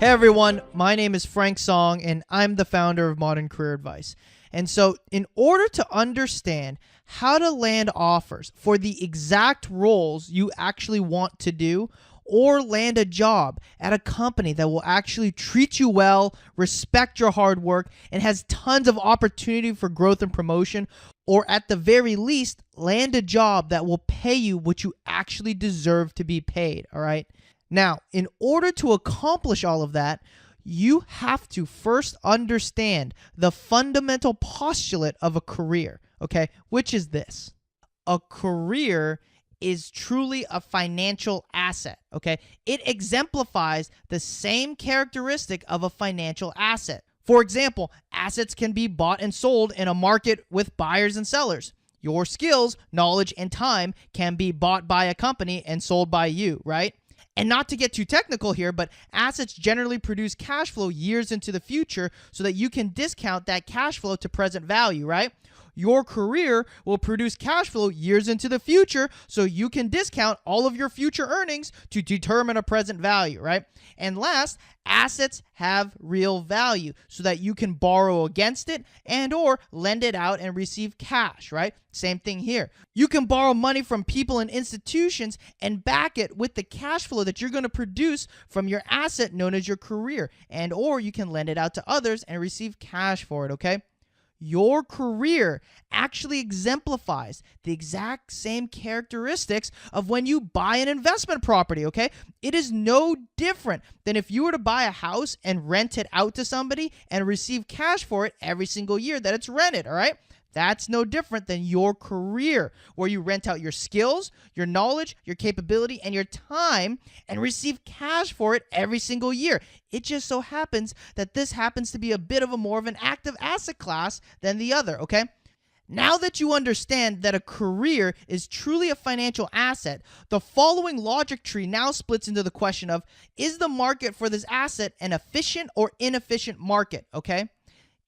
everyone, my name is Frank Song and I'm the founder of Modern Career Advice. And so in order to understand how to land offers for the exact roles you actually want to do, or land a job at a company that will actually treat you well, respect your hard work, and has tons of opportunity for growth and promotion, or at the very least, land a job that will pay you what you actually deserve to be paid, all right? Now, in order to accomplish all of that, you have to first understand the fundamental postulate of a career, okay? Which is this: a career is truly a financial asset, okay? It exemplifies the same characteristic of a financial asset. For example, assets can be bought and sold in a market with buyers and sellers. Your skills, knowledge, and time can be bought by a company and sold by you, right? And not to get too technical here, but assets generally produce cash flow years into the future so that you can discount that cash flow to present value, right? Your career will produce cash flow years into the future so you can discount all of your future earnings to determine a present value, right? And last, assets have real value so that you can borrow against it and or lend it out and receive cash, right? Same thing here. You can borrow money from people and institutions and back it with the cash flow that you're going to produce from your asset known as your career, and or you can lend it out to others and receive cash for it, okay? Your career actually exemplifies the exact same characteristics of when you buy an investment property, okay? It is no different than if you were to buy a house and rent it out to somebody and receive cash for it every single year that it's rented, all right? That's no different than your career, where you rent out your skills, your knowledge, your capability, and your time and receive cash for it every single year. It just so happens that this happens to be a bit of a more of an active asset class than the other, okay? Now that you understand that a career is truly a financial asset, the following logic tree now splits into the question of, is the market for this asset an efficient or inefficient market, okay?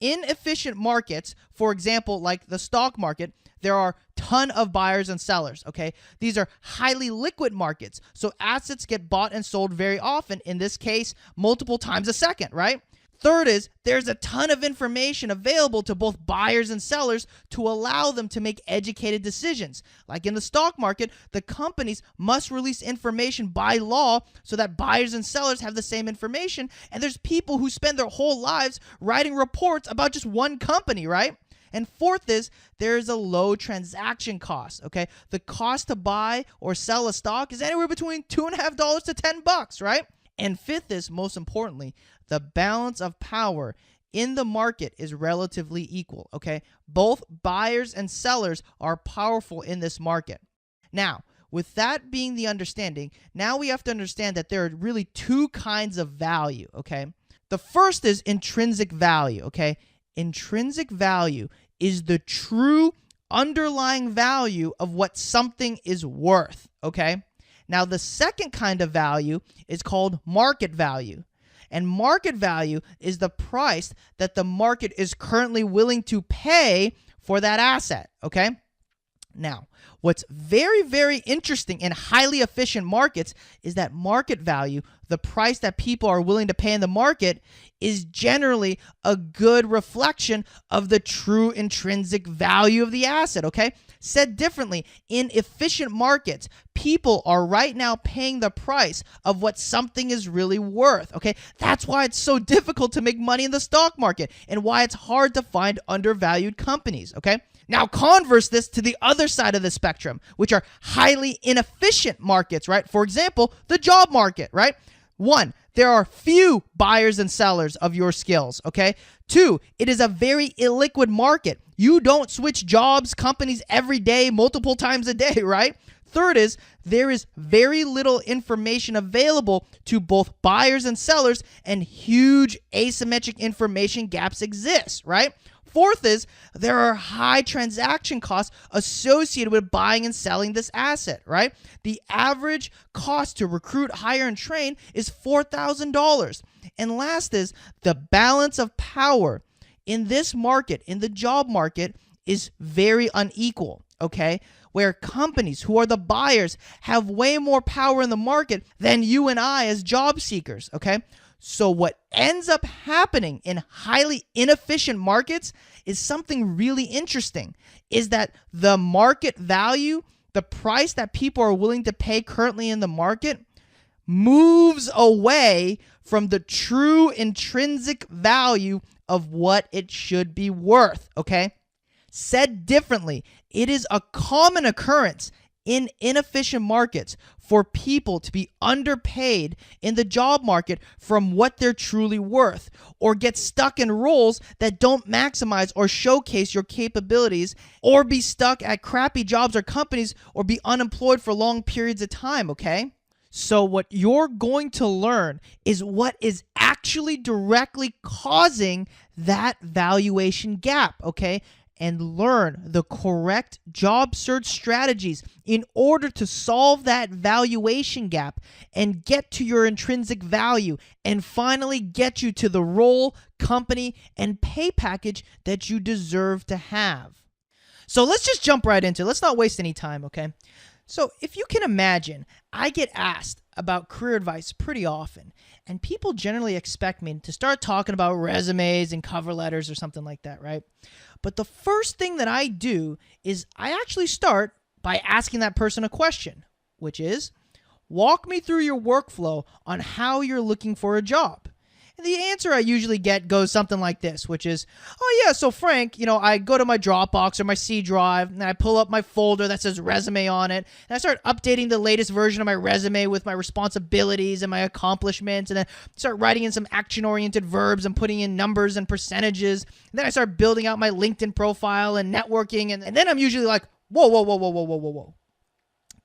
Inefficient markets, for example, like the stock market, there are a ton of buyers and sellers, okay? These are highly liquid markets, so assets get bought and sold very often, in this case, multiple times a second, right? Third is, there's a ton of information available to both buyers and sellers to allow them to make educated decisions. Like in the stock market, the companies must release information by law so that buyers and sellers have the same information, and there's people who spend their whole lives writing reports about just one company, right? And fourth is, there's a low transaction cost, okay? The cost to buy or sell a stock is anywhere between $2.50 to $10, right? And fifth is, most importantly, the balance of power in the market is relatively equal, okay? Both buyers and sellers are powerful in this market. Now, with that being the understanding, now we have to understand that there are really two kinds of value, okay? The first is intrinsic value, okay? Intrinsic value is the true underlying value of what something is worth, okay? Now, the second kind of value is called market value. And market value is the price that the market is currently willing to pay for that asset, okay? Now, what's very, very interesting in highly efficient markets is that market value, the price that people are willing to pay in the market, is generally a good reflection of the true intrinsic value of the asset, okay? Said differently, in efficient markets, people are right now paying the price of what something is really worth, okay? That's why it's so difficult to make money in the stock market and why it's hard to find undervalued companies, okay? Now, converse this to the other side of the spectrum, which are highly inefficient markets, right? For example, the job market, right? 1, there are few buyers and sellers of your skills, okay? 2, it is a very illiquid market. You don't switch jobs, companies every day, multiple times a day, right? Third is, there is very little information available to both buyers and sellers, and huge asymmetric information gaps exist, right? Fourth is, there are high transaction costs associated with buying and selling this asset, right? The average cost to recruit, hire, and train is $4,000. And last is, the balance of power in this market, in the job market, is very unequal, okay? Where companies who are the buyers have way more power in the market than you and I as job seekers, okay? So what ends up happening in highly inefficient markets is something really interesting, is that the market value, the price that people are willing to pay currently in the market, moves away from the true intrinsic value of what it should be worth, okay? Said differently, it is a common occurrence in inefficient markets for people to be underpaid in the job market from what they're truly worth, or get stuck in roles that don't maximize or showcase your capabilities, or be stuck at crappy jobs or companies, or be unemployed for long periods of time, okay? So what you're going to learn is what is actually directly causing that valuation gap, okay? And learn the correct job search strategies in order to solve that valuation gap and get to your intrinsic value, and finally get you to the role, company, and pay package that you deserve to have. So let's just jump right into it. Let's not waste any time, okay? So if you can imagine, I get asked about career advice pretty often, and people generally expect me to start talking about resumes and cover letters or something like that, right? But the first thing that I do is I actually start by asking that person a question, which is, walk me through your workflow on how you're looking for a job. And the answer I usually get goes something like this, which is, oh yeah, so Frank, I go to my Dropbox or my C drive and I pull up my folder that says resume on it, and I start updating the latest version of my resume with my responsibilities and my accomplishments, and then start writing in some action-oriented verbs and putting in numbers and percentages. And then I start building out my LinkedIn profile and networking, and then I'm usually like, whoa.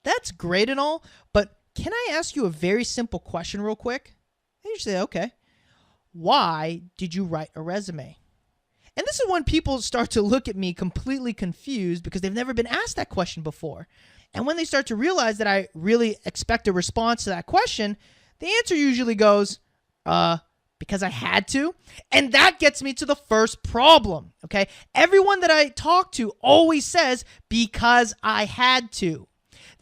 That's great and all, but can I ask you a very simple question real quick? And you say, okay. Why did you write a resume? And this is when people start to look at me completely confused because they've never been asked that question before. And when they start to realize that I really expect a response to that question, the answer usually goes, because I had to. And that gets me to the first problem, okay? Everyone that I talk to always says, because I had to.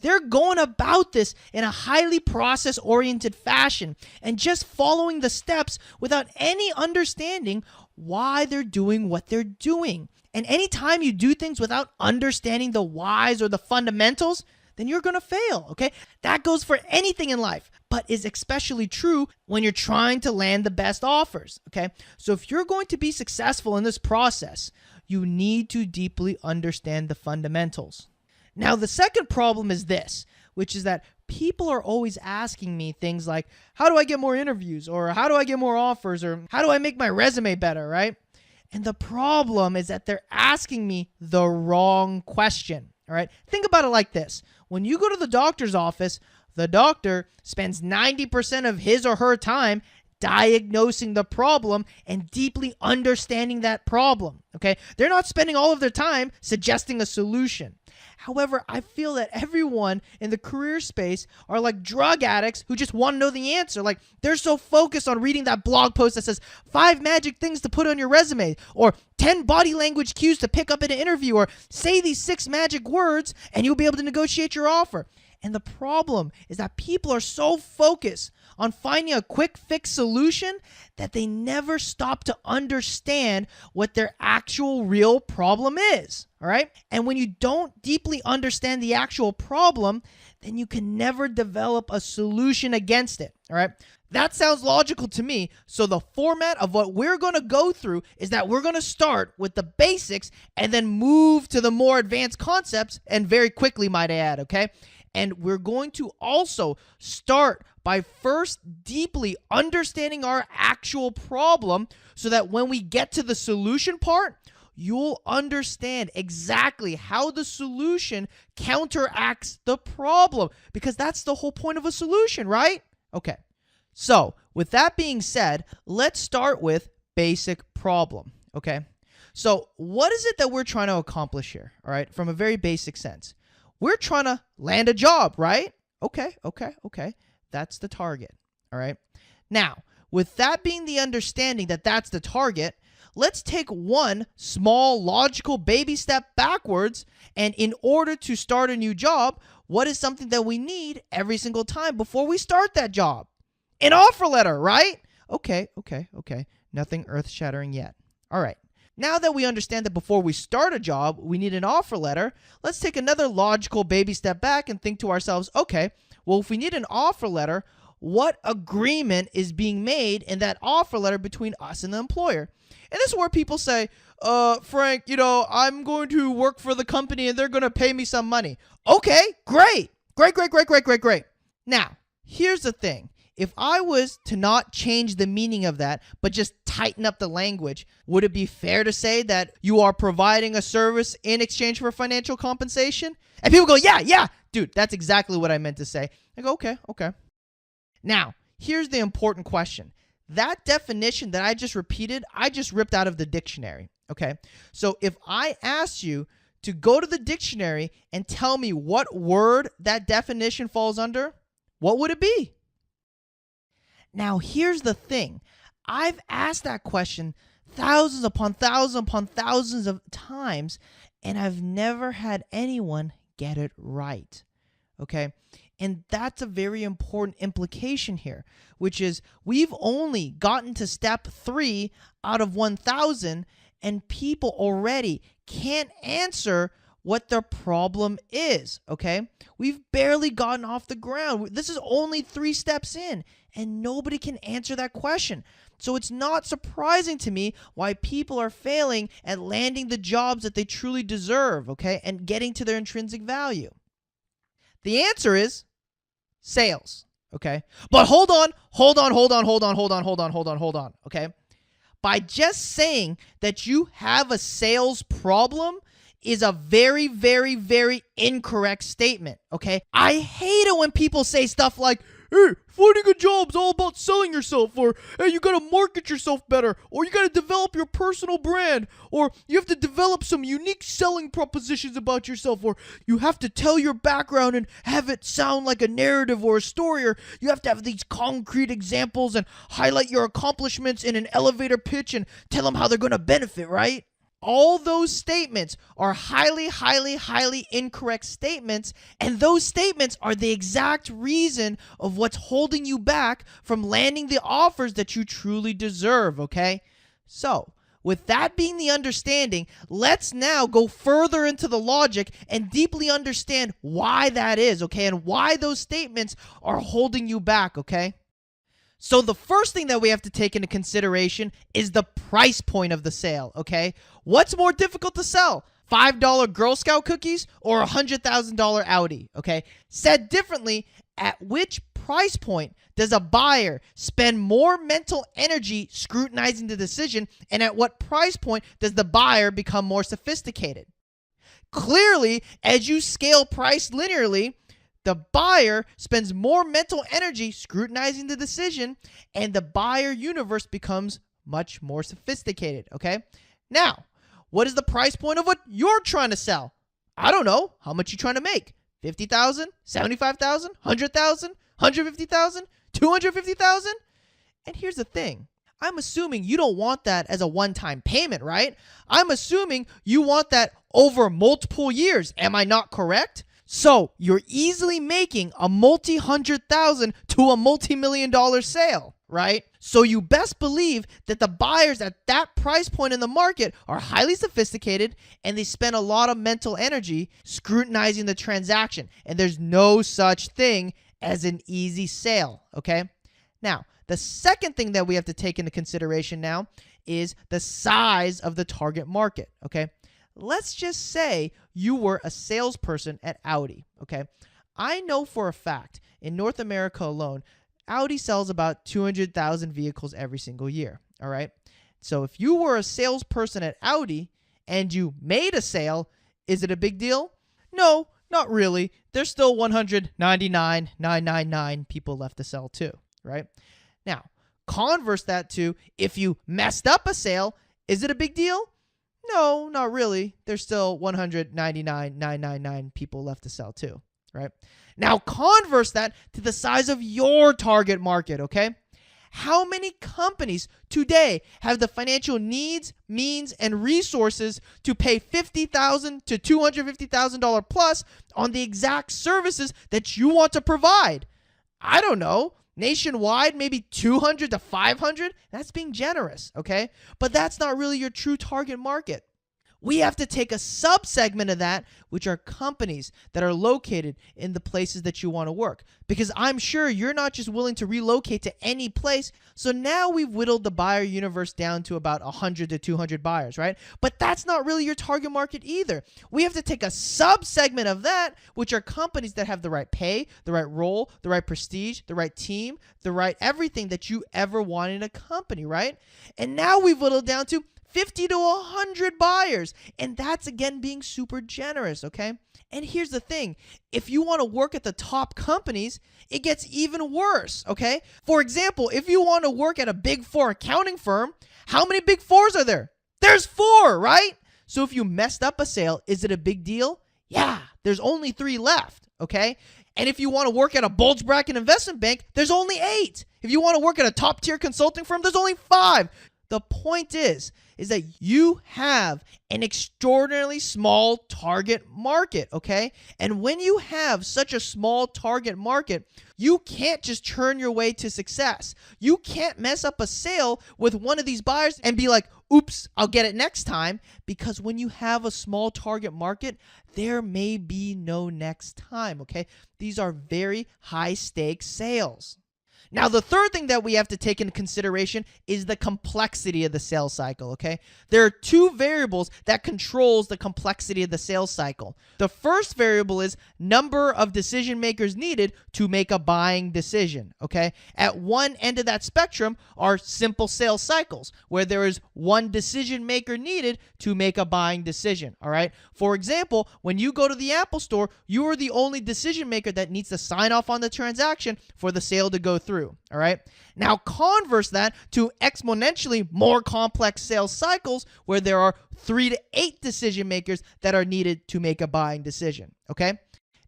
They're going about this in a highly process-oriented fashion and just following the steps without any understanding why they're doing what they're doing. And anytime you do things without understanding the whys or the fundamentals, then you're going to fail, okay? That goes for anything in life, but is especially true when you're trying to land the best offers, okay? So if you're going to be successful in this process, you need to deeply understand the fundamentals. Now, the second problem is this, which is that people are always asking me things like, how do I get more interviews? Or how do I get more offers? Or how do I make my resume better, right? And the problem is that they're asking me the wrong question, all right? Think about it like this. When you go to the doctor's office, the doctor spends 90% of his or her time diagnosing the problem and deeply understanding that problem, okay? They're not spending all of their time suggesting a solution. However, I feel that everyone in the career space are like drug addicts who just want to know the answer. Like, they're so focused on reading that blog post that says 5 magic things to put on your resume, or 10 body language cues to pick up in an interview, or say these 6 magic words and you'll be able to negotiate your offer. And the problem is that people are so focused on finding a quick fix solution that they never stop to understand what their actual real problem is, all right? And when you don't deeply understand the actual problem, then you can never develop a solution against it, all right? That sounds logical to me. So the format of what we're going to go through is that we're going to start with the basics and then move to the more advanced concepts, and very quickly, might I add, okay? And we're going to also start by first deeply understanding our actual problem so that when we get to the solution part, you'll understand exactly how the solution counteracts the problem, because that's the whole point of a solution, right? Okay. So with that being said, let's start with basic problem, okay? So what is it that we're trying to accomplish here, all right, from a very basic sense? We're trying to land a job, right? Okay. That's the target, all right? Now, with that being the understanding that that's the target, let's take one small logical baby step backwards. And in order to start a new job, what is something that we need every single time before we start that job? An offer letter, right? Okay. Nothing earth-shattering yet. All right. Now that we understand that before we start a job, we need an offer letter, let's take another logical baby step back and think to ourselves, okay, well, if we need an offer letter, what agreement is being made in that offer letter between us and the employer? And this is where people say, Frank, I'm going to work for the company and they're going to pay me some money. Okay, great. Great. Now, here's the thing. If I was to not change the meaning of that, but just tighten up the language, would it be fair to say that you are providing a service in exchange for financial compensation? And people go, yeah, dude, that's exactly what I meant to say. I go, okay. Now, here's the important question. That definition that I just repeated, I just ripped out of the dictionary, okay? So if I asked you to go to the dictionary and tell me what word that definition falls under, what would it be? Now, here's the thing. I've asked that question thousands upon thousands of times, and I've never had anyone get it right, okay? And that's a very important implication here, which is we've only gotten to step 3 out of 1,000, and people already can't answer what their problem is, okay? We've barely gotten off the ground. This is only 3 steps in, and nobody can answer that question. So it's not surprising to me why people are failing at landing the jobs that they truly deserve, okay, and getting to their intrinsic value. The answer is sales, okay? But hold on, okay? By just saying that you have a sales problem is a very, very, very incorrect statement, okay? I hate it when people say stuff like, hey, finding a job's all about selling yourself, or hey, you gotta market yourself better, or you gotta develop your personal brand, or you have to develop some unique selling propositions about yourself, or you have to tell your background and have it sound like a narrative or a story, or you have to have these concrete examples and highlight your accomplishments in an elevator pitch and tell them how they're gonna benefit, right? All those statements are highly incorrect statements, and those statements are the exact reason of what's holding you back from landing the offers that you truly deserve, okay? So, with that being the understanding, let's now go further into the logic and deeply understand why that is, okay? And why those statements are holding you back, okay? So the first thing that we have to take into consideration is the price point of the sale, okay? What's more difficult to sell? $5 Girl Scout cookies or a $100,000 Audi, okay? Said differently, at which price point does a buyer spend more mental energy scrutinizing the decision, and at what price point does the buyer become more sophisticated? Clearly, as you scale price linearly, the buyer spends more mental energy scrutinizing the decision, and the buyer universe becomes much more sophisticated, okay? Now, what is the price point of what you're trying to sell? I don't know. How much you trying to make? $50,000, $75,000, $100,000, $150,000, $250,000? And here's the thing. I'm assuming you don't want that as a one-time payment, right? I'm assuming you want that over multiple years. Am I not correct? So you're easily making a multi-$100,000 to a multi-million-dollar sale, right? So you best believe that the buyers at that price point in the market are highly sophisticated, and they spend a lot of mental energy scrutinizing the transaction. And there's no such thing as an easy sale, okay? Now, the second thing that we have to take into consideration now is the size of the target market, okay? Let's just say you were a salesperson at Audi, okay? I know for a fact in North America alone, Audi sells about 200,000 vehicles every single year, all right? So if you were a salesperson at Audi and you made a sale, is it a big deal? No, not really. There's still 199,999 people left to sell too, right? Now, converse that to if you messed up a sale, is it a big deal? No, not really. There's still 199,999 people left to sell too, right? Now converse that to the size of your target market, okay? How many companies today have the financial needs, means, and resources to pay $50,000 to $250,000 plus on the exact services that you want to provide? I don't know. Nationwide, maybe 200 to 500. That's being generous, okay? But that's not really your true target market. We have to take a subsegment of that, which are companies that are located in the places that you want to work. Because I'm sure you're not just willing to relocate to any place. So now we've whittled the buyer universe down to about 100 to 200 buyers, right? But that's not really your target market either. We have to take a subsegment of that, which are companies that have the right pay, the right role, the right prestige, the right team, the right everything that you ever want in a company, right? And now we've whittled down to 50 to 100 buyers. And that's, again, being super generous, okay? And here's the thing. If you want to work at the top companies, it gets even worse, okay? For example, if you want to work at a Big Four accounting firm, how many Big Fours are there? There's 4, right? So if you messed up a sale, is it a big deal? Yeah, there's only 3 left, okay? And if you want to work at a bulge bracket investment bank, there's only 8. If you want to work at a top-tier consulting firm, there's only 5. The point is that you have an extraordinarily small target market, okay? And when you have such a small target market, you can't just churn your way to success. You can't mess up a sale with one of these buyers and be like, oops, I'll get it next time. Because when you have a small target market, there may be no next time, okay? These are very high stakes sales. Now, the third thing that we have to take into consideration is the complexity of the sales cycle, okay? There are 2 variables that controls the complexity of the sales cycle. The first variable is number of decision makers needed to make a buying decision, okay? At one end of that spectrum are simple sales cycles, where there is one decision maker needed to make a buying decision, all right? For example, when you go to the Apple store, you are the only decision maker that needs to sign off on the transaction for the sale to go through. All right. Now converse that to exponentially more complex sales cycles where there are 3 to 8 decision makers that are needed to make a buying decision. Okay.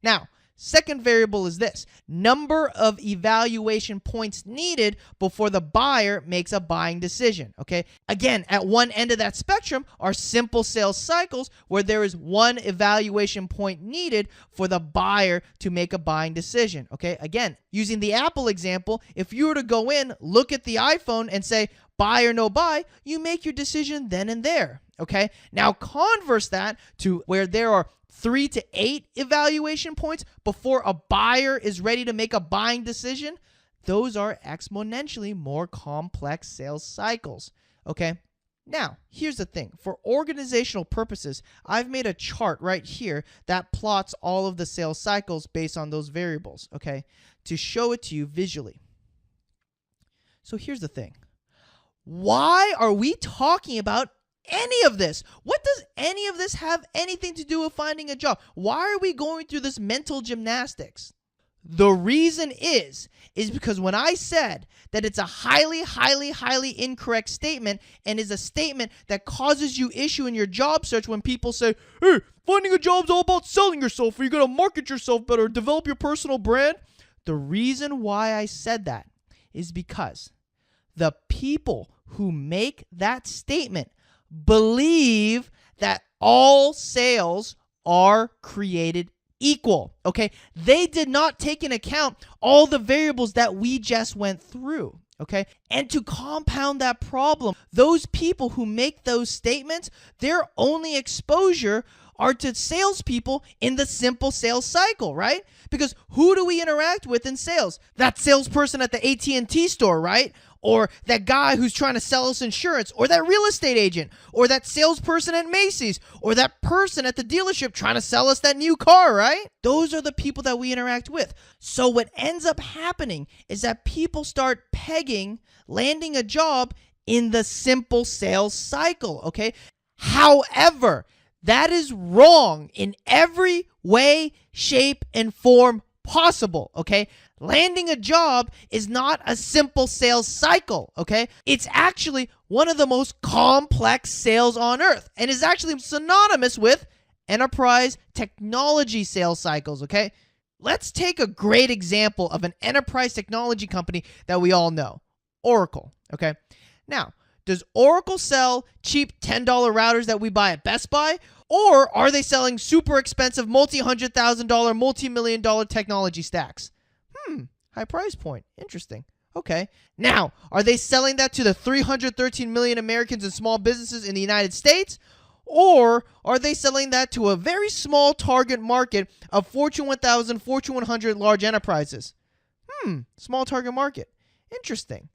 Now, second variable is this: number of evaluation points needed before the buyer makes a buying decision, okay? Again, at one end of that spectrum are simple sales cycles where there is one evaluation point needed for the buyer to make a buying decision, okay? Again, using the Apple example, if you were to go in, look at the iPhone and say, buy or no buy, you make your decision then and there, okay? Now converse that to where there are 3 to 8 evaluation points before a buyer is ready to make a buying decision. Those are exponentially more complex sales cycles, okay? Now, here's the thing. For organizational purposes, I've made a chart right here that plots all of the sales cycles based on those variables, okay, to show it to you visually. So here's the thing. Why are we talking about any of this? What does any of this have anything to do with finding a job? Why are we going through this mental gymnastics? The reason is because when I said that it's a highly, highly, highly incorrect statement and is a statement that causes you issue in your job search when people say, hey, finding a job is all about selling yourself, or you got to market yourself better, develop your personal brand. The reason why I said that is because the people who make that statement believe that all sales are created equal, okay? They did not take into account all the variables that we just went through, okay? And to compound that problem, those people who make those statements, their only exposure are to salespeople in the simple sales cycle, right? Because who do we interact with in sales? That salesperson at the AT&T store, right? Or that guy who's trying to sell us insurance, or that real estate agent, or that salesperson at Macy's, or that person at the dealership trying to sell us that new car, right? Those are the people that we interact with. So what ends up happening is that people start pegging landing a job in the simple sales cycle, okay? However, that is wrong in every way, shape, and form possible, okay? Landing a job is not a simple sales cycle, okay? It's actually one of the most complex sales on earth and is actually synonymous with enterprise technology sales cycles, okay? Let's take a great example of an enterprise technology company that we all know, Oracle, okay? Now, does Oracle sell cheap $10 routers that we buy at Best Buy? Or are they selling super expensive multi-$100,000, multi-million-dollar technology stacks? high price point. Interesting. Okay. Now, are they selling that to the 313 million Americans and small businesses in the United States? Or are they selling that to a very small target market of Fortune 1000, Fortune 100 large enterprises? Small target market. Interesting.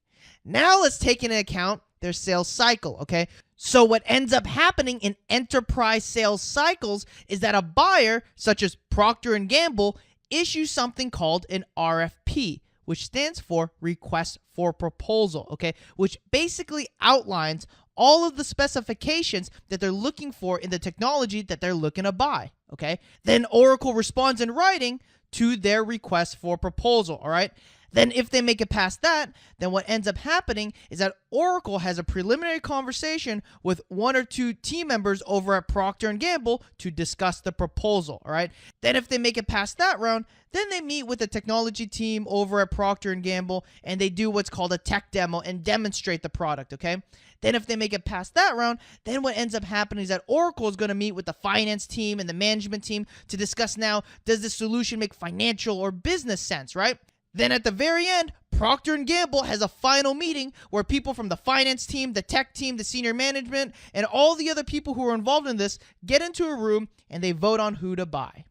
Now let's take into account their sales cycle, okay? So what ends up happening in enterprise sales cycles is that a buyer, such as Procter & Gamble, issues something called an RFP, which stands for Request for Proposal, okay? Which basically outlines all of the specifications that they're looking for in the technology that they're looking to buy, okay? Then Oracle responds in writing to their request for proposal, all right? Then if they make it past that, then what ends up happening is that Oracle has a preliminary conversation with one or two team members over at Procter & Gamble to discuss the proposal, all right? Then if they make it past that round, then they meet with the technology team over at Procter & Gamble and they do what's called a tech demo and demonstrate the product, okay? Then if they make it past that round, then what ends up happening is that Oracle is going to meet with the finance team and the management team to discuss now, does this solution make financial or business sense, right? Then at the very end, Procter & Gamble has a final meeting where people from the finance team, the tech team, the senior management, and all the other people who are involved in this get into a room and they vote on who to buy.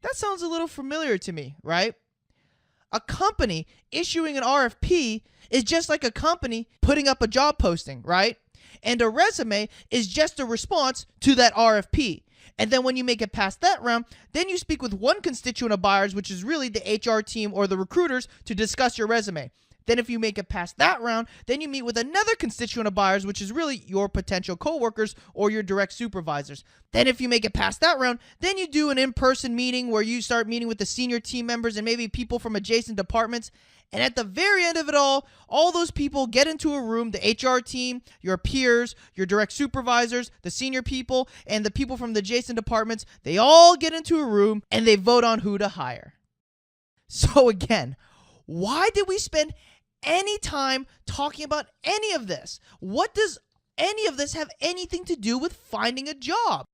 That sounds a little familiar to me, right? A company issuing an RFP is just like a company putting up a job posting, right? And a resume is just a response to that RFP. And then when you make it past that round, then you speak with one constituent of buyers, which is really the HR team or the recruiters, to discuss your resume. Then if you make it past that round, then you meet with another constituent of buyers, which is really your potential coworkers or your direct supervisors. Then if you make it past that round, then you do an in-person meeting where you start meeting with the senior team members and maybe people from adjacent departments. And at the very end of it all those people get into a room, the HR team, your peers, your direct supervisors, the senior people, and the people from the adjacent departments, they all get into a room and they vote on who to hire. So again, why did we spend any time talking about any of this? What does any of this have anything to do with finding a job?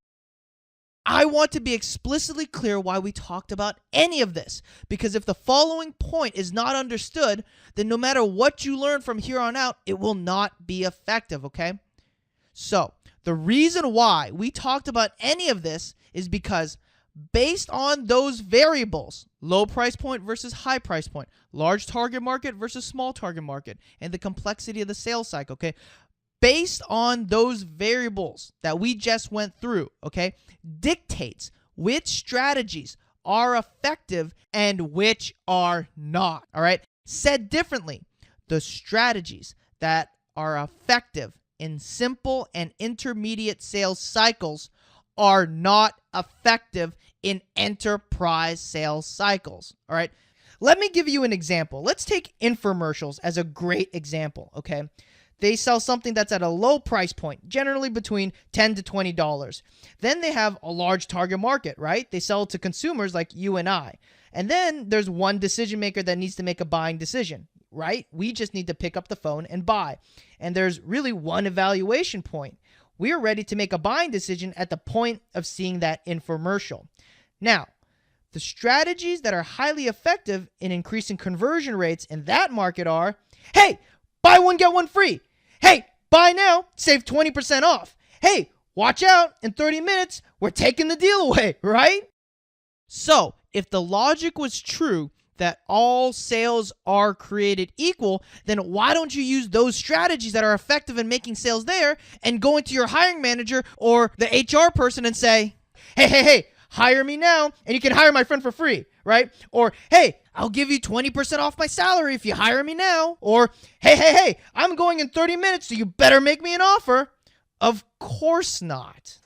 I want to be explicitly clear why we talked about any of this, because if the following point is not understood, then no matter what you learn from here on out, it will not be effective, okay? So, the reason why we talked about any of this is because based on those variables, low price point versus high price point, large target market versus small target market, and the complexity of the sales cycle, okay? Based on those variables that we just went through, okay, dictates which strategies are effective and which are not, all right? Said differently, the strategies that are effective in simple and intermediate sales cycles are not effective in enterprise sales cycles, all right? Let me give you an example. Let's take infomercials as a great example, okay? They sell something that's at a low price point, generally between $10 to $20. Then they have a large target market, right? They sell to consumers like you and I. And then there's one decision maker that needs to make a buying decision, right? We just need to pick up the phone and buy. And there's really one evaluation point. We're ready to make a buying decision at the point of seeing that infomercial. Now, the strategies that are highly effective in increasing conversion rates in that market are, hey, buy one, get one free. Hey, buy now, save 20% off. Hey, watch out, in 30 minutes, we're taking the deal away, right? So, if the logic was true that all sales are created equal, then why don't you use those strategies that are effective in making sales there and go into your hiring manager or the HR person and say, hey, hire me now and you can hire my friend for free, right? Or, hey, I'll give you 20% off my salary if you hire me now. Or, hey, I'm going in 30 minutes, so you better make me an offer. Of course not.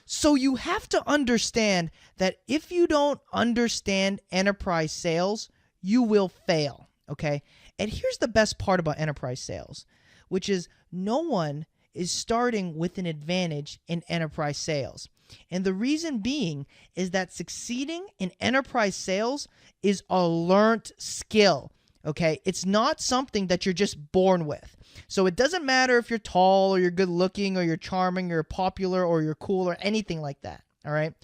So you have to understand that if you don't understand enterprise sales, you will fail, okay? And here's the best part about enterprise sales, which is no one is starting with an advantage in enterprise sales. And the reason being is that succeeding in enterprise sales is a learned skill, okay? It's not something that you're just born with. So it doesn't matter if you're tall or you're good looking or you're charming or you're popular or you're cool or anything like that, all right?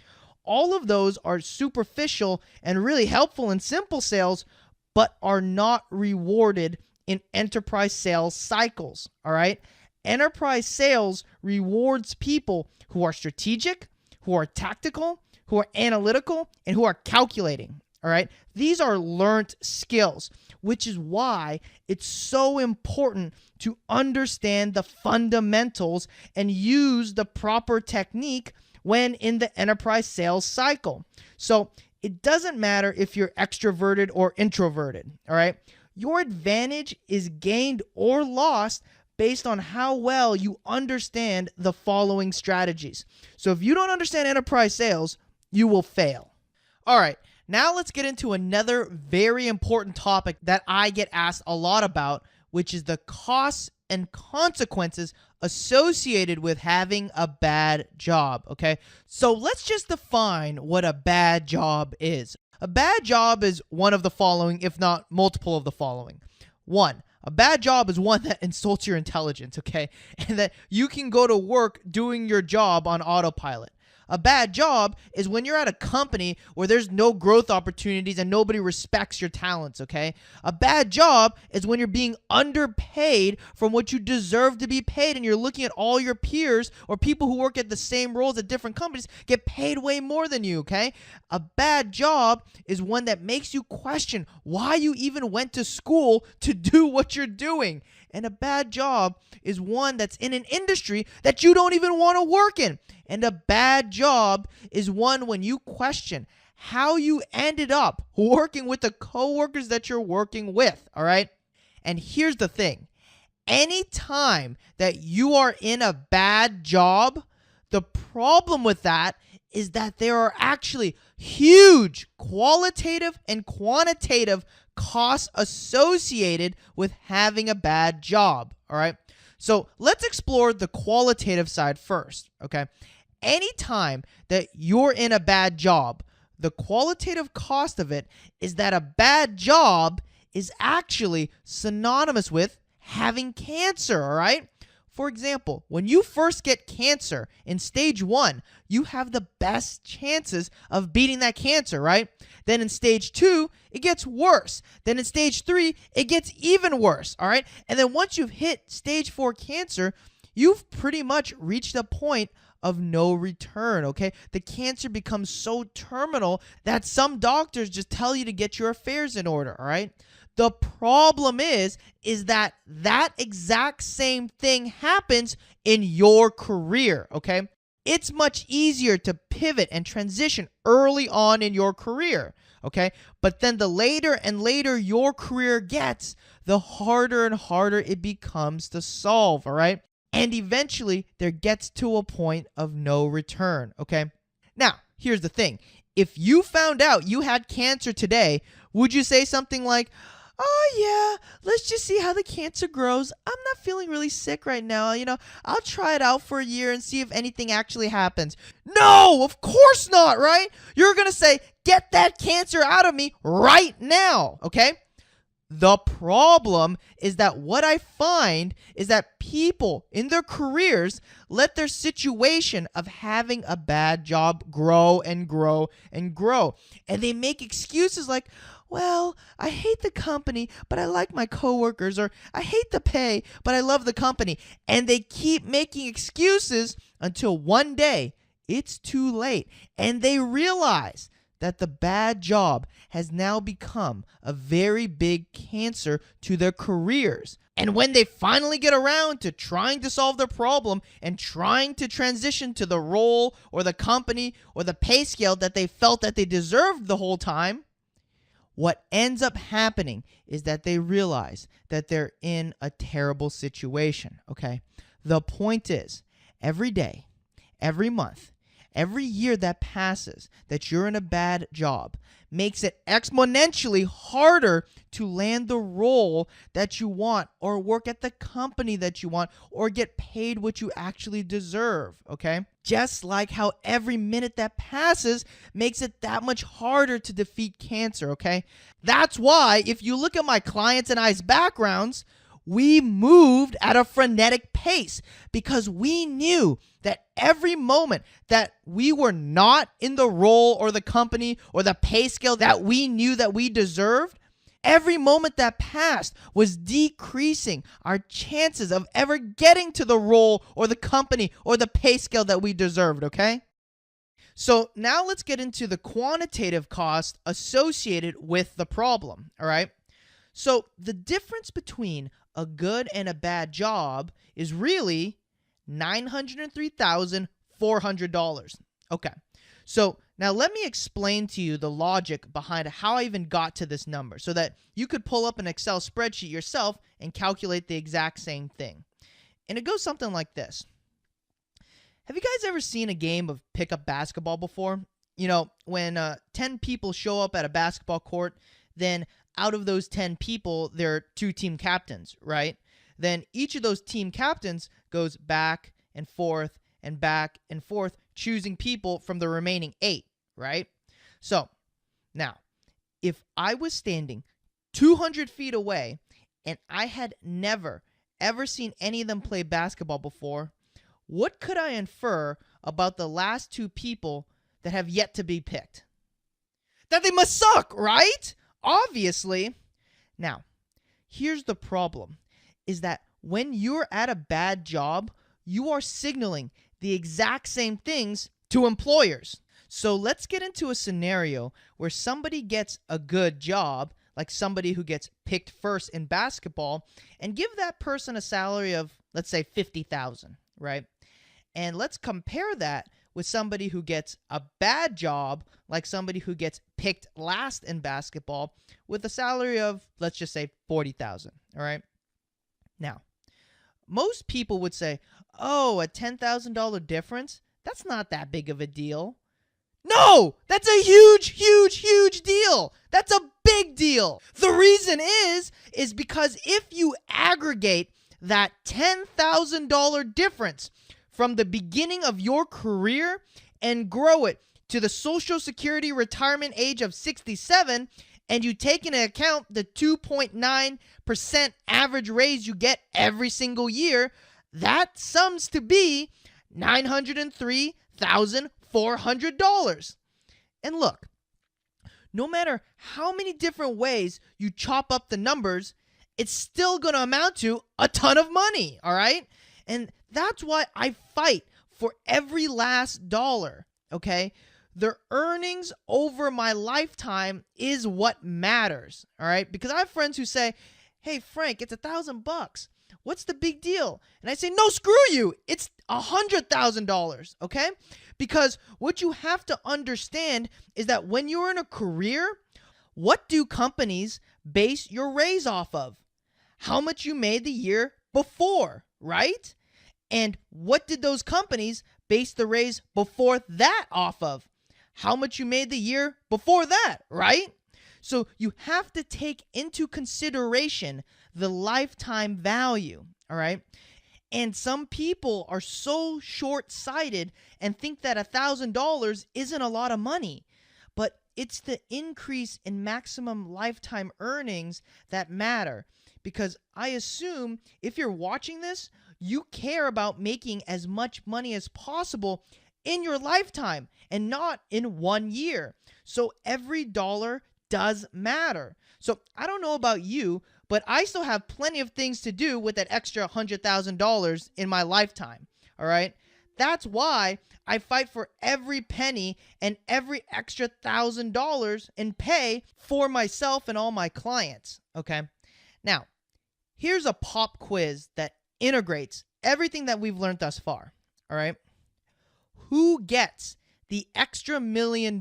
All of those are superficial and really helpful in simple sales, but are not rewarded in enterprise sales cycles, all right? Enterprise sales rewards people who are strategic, who are tactical, who are analytical, and who are calculating, all right? These are learned skills, which is why it's so important to understand the fundamentals and use the proper technique when in the enterprise sales cycle. So it doesn't matter if you're extroverted or introverted, all right? Your advantage is gained or lost based on how well you understand the following strategies. So if you don't understand enterprise sales, you will fail. All right, now let's get into another very important topic that I get asked a lot about, which is the costs and consequences associated with having a bad job, okay? So let's just define what a bad job is. A bad job is one of the following, if not multiple of the following. One, a bad job is one that insults your intelligence, okay? And that you can go to work doing your job on autopilot. A bad job is when you're at a company where there's no growth opportunities and nobody respects your talents, okay? A bad job is when you're being underpaid from what you deserve to be paid, and you're looking at all your peers or people who work at the same roles at different companies get paid way more than you, okay? A bad job is one that makes you question why you even went to school to do what you're doing. And a bad job is one that's in an industry that you don't even want to work in. And a bad job is one when you question how you ended up working with the coworkers that you're working with, all right? And here's the thing. Anytime that you are in a bad job, the problem with that is that there are actually huge qualitative and quantitative costs associated with having a bad job, all right? So let's explore the qualitative side first, okay? Anytime that you're in a bad job, the qualitative cost of it is that a bad job is actually synonymous with having cancer, all right? For example, when you first get cancer in stage 1, you have the best chances of beating that cancer, right? Then in stage 2, it gets worse. Then in stage 3, it gets even worse, all right? And then once you've hit stage 4 cancer, you've pretty much reached a point of no return, okay? The cancer becomes so terminal that some doctors just tell you to get your affairs in order, all right? The problem is that exact same thing happens in your career, okay? It's much easier to pivot and transition early on in your career, okay? But then the later and later your career gets, the harder and harder it becomes to solve, all right? And eventually there gets to a point of no return, okay? Now, here's the thing. If you found out you had cancer today, would you say something like, "Oh, yeah, let's just see how the cancer grows. I'm not feeling really sick right now. I'll try it out for a year and see if anything actually happens." No, of course not, right? You're going to say, "Get that cancer out of me right now," okay? The problem is that what I find is that people in their careers let their situation of having a bad job grow and grow and grow. And they make excuses like, "Well, I hate the company, but I like my coworkers," or "I hate the pay, but I love the company." And they keep making excuses until one day it's too late and they realize that the bad job has now become a very big cancer to their careers. And when they finally get around to trying to solve their problem and trying to transition to the role or the company or the pay scale that they felt that they deserved the whole time, what ends up happening is that they realize that they're in a terrible situation, okay? The point is, every day, every month, every year that passes that you're in a bad job makes it exponentially harder to land the role that you want or work at the company that you want or get paid what you actually deserve, okay? Just like how every minute that passes makes it that much harder to defeat cancer, okay? That's why if you look at my clients and I's backgrounds, we moved at a frenetic pace because we knew that every moment that we were not in the role or the company or the pay scale that we knew that we deserved, every moment that passed was decreasing our chances of ever getting to the role or the company or the pay scale that we deserved, okay? So now let's get into the quantitative cost associated with the problem, all right? So the difference between a good and a bad job is really $903,400. Okay, so now let me explain to you the logic behind how I even got to this number so that you could pull up an Excel spreadsheet yourself and calculate the exact same thing. And it goes something like this. Have you guys ever seen a game of pickup basketball before? You know, when 10 people show up at a basketball court, then out of those 10 people, there are 2 team captains, right? Then each of those team captains goes back and forth, choosing people from the remaining 8, right? So now, if I was standing 200 feet away and I had never, ever seen any of them play basketball before, what could I infer about the last 2 people that have yet to be picked? That they must suck, right? Obviously. Now, here's the problem, is that when you're at a bad job, you are signaling the exact same things to employers. So let's get into a scenario where somebody gets a good job, like somebody who gets picked first in basketball, and give that person a salary of, let's say, $50,000, right? And let's compare that with somebody who gets a bad job, like somebody who gets picked last in basketball, with a salary of, let's just say, $40,000, all right? Now, most people would say, oh, a $10,000 difference? That's not that big of a deal. No, that's a huge, huge, huge deal. That's a big deal. The reason is because if you aggregate that $10,000 difference from the beginning of your career and grow it to the Social Security retirement age of 67, and you take into account the 2.9% average raise you get every single year, that sums to be $903,400. And look, no matter how many different ways you chop up the numbers, it's still going to amount to a ton of money, all right? And that's why I fight for every last dollar, okay? The earnings over my lifetime is what matters, all right? Because I have friends who say, hey, Frank, it's $1,000. What's the big deal? And I say, no, screw you. It's $100,000, okay? Because what you have to understand is that when you're in a career, what do companies base your raise off of? How much you made the year before, right? And what did those companies base the raise before that off of? How much you made the year before that, right? So you have to take into consideration the lifetime value, all right? And some people are so short-sighted and think that $1,000 isn't a lot of money. But it's the increase in maximum lifetime earnings that matter. Because I assume if you're watching this, you care about making as much money as possible in your lifetime and not in 1 year. So every dollar does matter. So I don't know about you, but I still have plenty of things to do with that extra $100,000 in my lifetime. All right. That's why I fight for every penny and every extra $1,000 in pay for myself and all my clients. Okay. Now, here's a pop quiz that integrates everything that we've learned thus far. All right. Who gets the extra $1 million?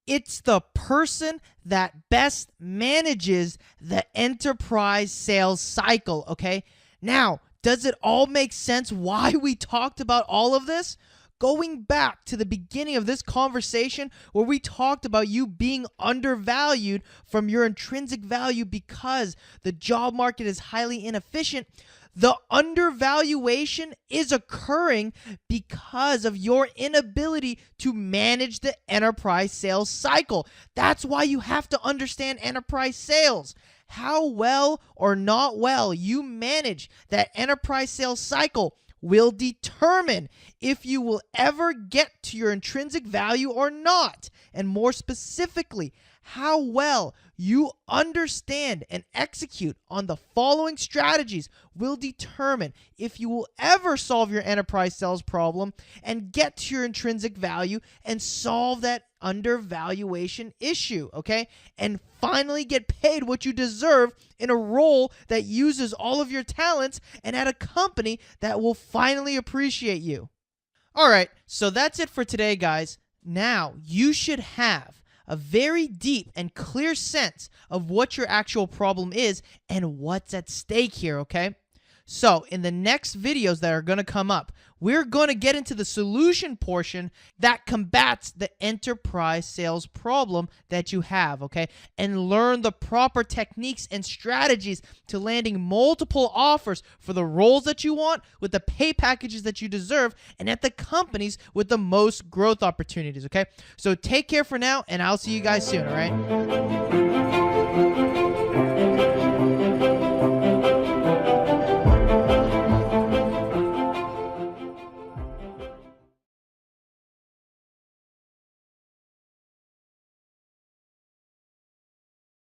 It's the person that best manages the enterprise sales cycle, okay? Now, does it all make sense why we talked about all of this? Going back to the beginning of this conversation where we talked about you being undervalued from your intrinsic value because the job market is highly inefficient, The undervaluation is occurring because of your inability to manage the enterprise sales cycle. That's why you have to understand enterprise sales. How well or not well you manage that enterprise sales cycle will determine if you will ever get to your intrinsic value or not. And more specifically, how well you understand and execute on the following strategies will determine if you will ever solve your enterprise sales problem and get to your intrinsic value and solve that undervaluation issue, okay? And finally get paid what you deserve in a role that uses all of your talents and at a company that will finally appreciate you. All right, so that's it for today, guys. Now, you should have a very deep and clear sense of what your actual problem is and what's at stake here, okay? So in the next videos that are going to come up, we're going to get into the solution portion that combats the enterprise sales problem that you have, okay? And learn the proper techniques and strategies to landing multiple offers for the roles that you want with the pay packages that you deserve and at the companies with the most growth opportunities, okay? So take care for now, and I'll see you guys soon, all right?